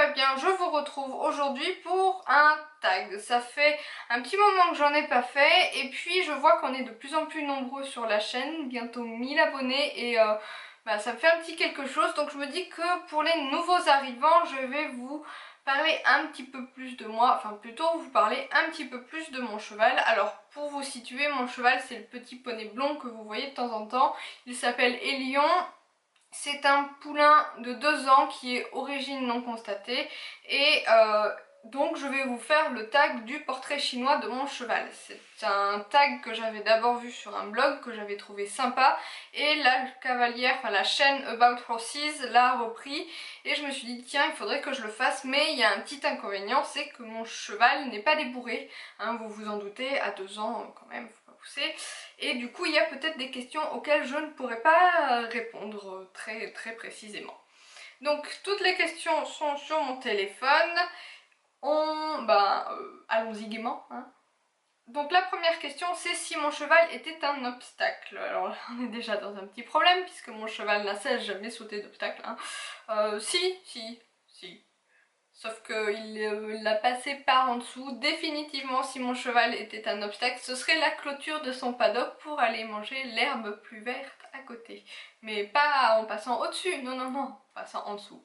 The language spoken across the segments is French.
va bien, je vous retrouve aujourd'hui pour un tag. Ça fait un petit moment que j'en ai pas fait et puis je vois qu'on est de plus en plus nombreux sur la chaîne, bientôt 1000 abonnés et ça me fait un petit quelque chose. Donc je me dis que pour les nouveaux arrivants, je vais vous parler un petit peu plus de moi, enfin plutôt vous parler un petit peu plus de mon cheval. Alors pour vous situer, mon cheval c'est le petit poney blond que vous voyez de temps en temps. Il s'appelle Elion. C'est un poulain de 2 ans qui est origine non constatée et donc je vais vous faire le tag du portrait chinois de mon cheval. C'est un tag que j'avais d'abord vu sur un blog que j'avais trouvé sympa et la cavalière, enfin la chaîne About Horses l'a repris et je me suis dit tiens il faudrait que je le fasse, mais il y a un petit inconvénient, c'est que mon cheval n'est pas débourré, hein, vous vous en doutez, à 2 ans quand même, faut pas pousser. Et du coup il y a peut-être des questions auxquelles je ne pourrais pas répondre très précisément. Donc toutes les questions sont sur mon téléphone. Allons-y gaiement, hein. Donc la première question c'est si mon cheval était un obstacle. Alors là on est déjà dans un petit problème puisque mon cheval n'a jamais sauté d'obstacle, hein. Si. Sauf qu'il l'a passé par en dessous. Définitivement, si mon cheval était un obstacle, ce serait la clôture de son paddock pour aller manger l'herbe plus verte à côté. Mais pas en passant au-dessus, non, en passant en dessous.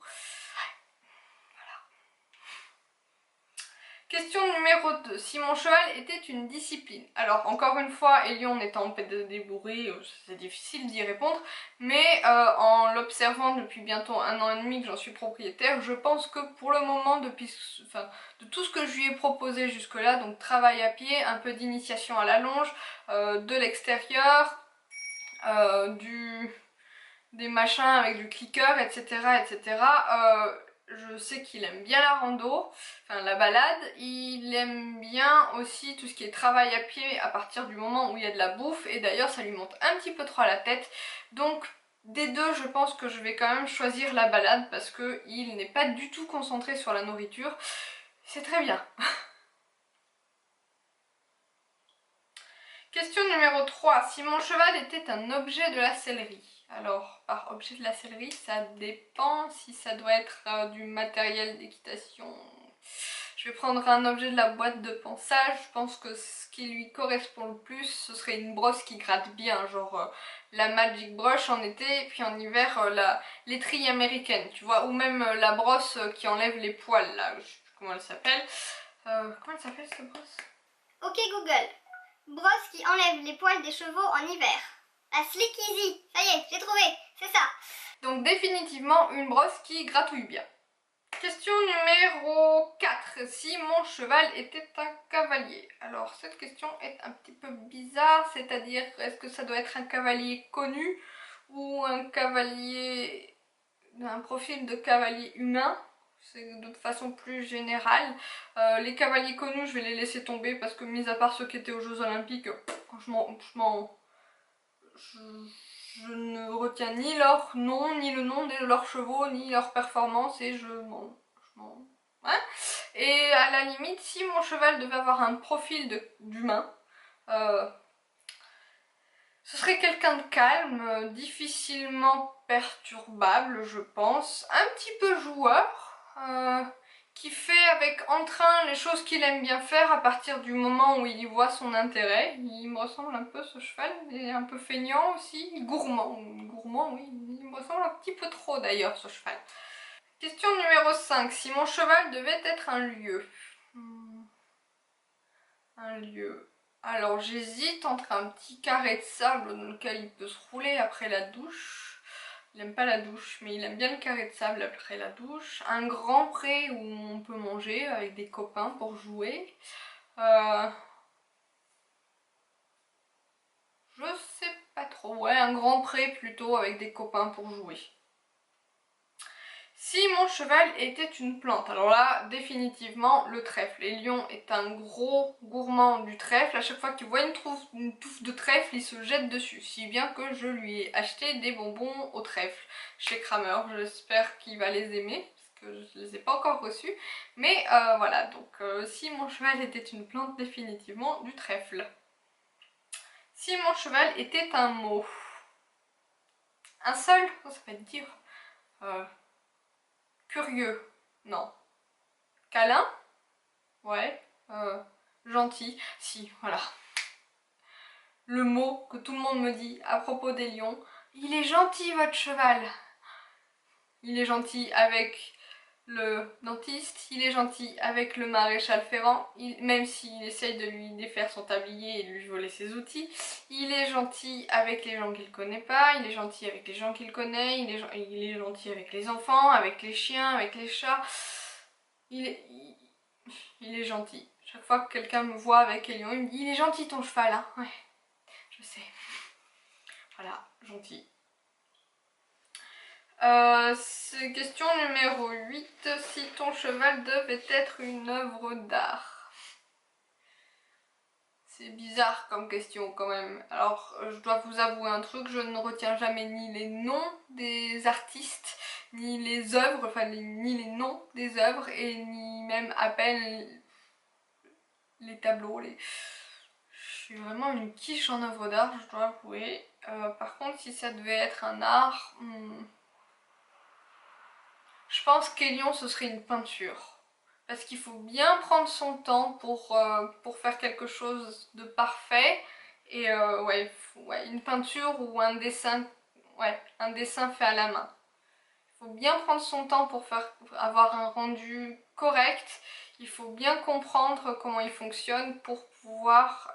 Question numéro 2. Si mon cheval était une discipline. Alors encore une fois, Elion étant débourré, c'est difficile d'y répondre, mais en l'observant depuis bientôt 1 an et demi que j'en suis propriétaire, je pense que pour le moment, de tout ce que je lui ai proposé jusque là, donc travail à pied, un peu d'initiation à la longe, de l'extérieur, des machins avec du clicker, etc. Je sais qu'il aime bien la rando, enfin la balade, il aime bien aussi tout ce qui est travail à pied à partir du moment où il y a de la bouffe, et d'ailleurs ça lui monte un petit peu trop à la tête, donc des deux je pense que je vais quand même choisir la balade parce qu'il n'est pas du tout concentré sur la nourriture, c'est très bien. Question numéro 3. Si mon cheval était un objet de la sellerie. Alors, par objet de la sellerie, ça dépend si ça doit être du matériel d'équitation. Je vais prendre un objet de la boîte de ponçage. Je pense que ce qui lui correspond le plus, ce serait une brosse qui gratte bien, genre la Magic Brush en été, et puis en hiver, la l'étrille américaine, tu vois, ou même la brosse qui enlève les poils, là, je sais plus comment elle s'appelle. Comment elle s'appelle cette brosse? Ok Google, brosse qui enlève les poils des chevaux en hiver. La Slick Easy, ça y est, j'ai trouvé, c'est ça. Donc définitivement une brosse qui gratouille bien. Question numéro 4. Si mon cheval était un cavalier. Alors cette question est un petit peu bizarre, c'est-à-dire est-ce que ça doit être un cavalier connu ou un cavalier d'un profil de cavalier humain? C'est de façon plus générale. Les cavaliers connus, je vais les laisser tomber parce que mis à part ceux qui étaient aux Jeux Olympiques, je ne retiens ni leur nom, ni le nom de leurs chevaux, ni leur performance et je m'en... Hein. Et à la limite, si mon cheval devait avoir un profil d'humain, ce serait quelqu'un de calme, difficilement perturbable, je pense, un petit peu joueur, qui fait avec entrain les choses qu'il aime bien faire à partir du moment où il y voit son intérêt. Il me ressemble un peu ce cheval, il est un peu feignant aussi, gourmand, oui, il me ressemble un petit peu trop d'ailleurs ce cheval. Question numéro 5, si mon cheval devait être un lieu. Un lieu. Alors j'hésite entre un petit carré de sable dans lequel il peut se rouler après la douche. Il aime pas la douche, mais il aime bien le carré de sable après la douche. Un grand pré où on peut manger avec des copains pour jouer. Je sais pas trop. Ouais, un grand pré plutôt avec des copains pour jouer. Si mon cheval était une plante, alors là, définitivement, le trèfle. Elion est un gros gourmand du trèfle. À chaque fois qu'il voit une touffe de trèfle, il se jette dessus. Si bien que je lui ai acheté des bonbons au trèfle chez Kramer. J'espère qu'il va les aimer, parce que je ne les ai pas encore reçus. Mais voilà, donc si mon cheval était une plante, définitivement du trèfle. Si mon cheval était un mot. Un seul, ça va être dur. Curieux, non. câlin. Ouais. Gentil. Si, voilà. Le mot que tout le monde me dit à propos des lions. Il est gentil votre cheval. Il est gentil avec le dentiste, il est gentil avec le maréchal Ferrand, même s'il essaye de lui défaire son tablier et de lui voler ses outils. Il est gentil avec les gens qu'il connaît pas, il est gentil avec les gens qu'il connaît, il est gentil avec les enfants, avec les chiens, avec les chats. Il est gentil. Chaque fois que quelqu'un me voit avec Elion, il me dit « Il est gentil ton cheval, hein ?» Ouais, je sais. Voilà, gentil. Question numéro 8. Si ton cheval devait être une œuvre d'art. C'est bizarre comme question quand même. Alors je dois vous avouer un truc, je ne retiens jamais ni les noms des artistes, ni les œuvres, enfin ni les noms des œuvres, et ni même à peine les tableaux. Je suis vraiment une quiche en œuvre d'art, je dois avouer. Par contre, si ça devait être un art... je pense qu'Elion ce serait une peinture. Parce qu'il faut bien prendre son temps pour faire quelque chose de parfait. Et ouais, une peinture ou un dessin, ouais, un dessin fait à la main. Il faut bien prendre son temps pour avoir un rendu correct. Il faut bien comprendre comment il fonctionne pour pouvoir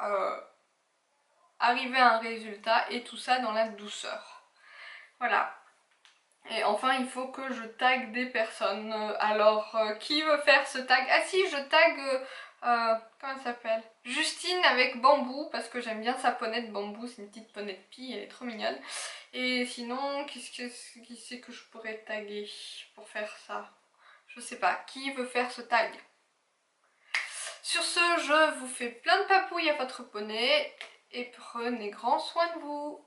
arriver à un résultat, et tout ça dans la douceur. Voilà. Et enfin, il faut que je tag des personnes. Alors, qui veut faire ce tag? Ah si, je tag... comment elle s'appelle? Justine avec Bambou, parce que j'aime bien sa poney de Bambou. C'est une petite poney de pie, elle est trop mignonne. Et sinon, qui c'est que je pourrais taguer pour faire ça? Je sais pas. Qui veut faire ce tag? Sur ce, je vous fais plein de papouilles à votre poney. Et prenez grand soin de vous.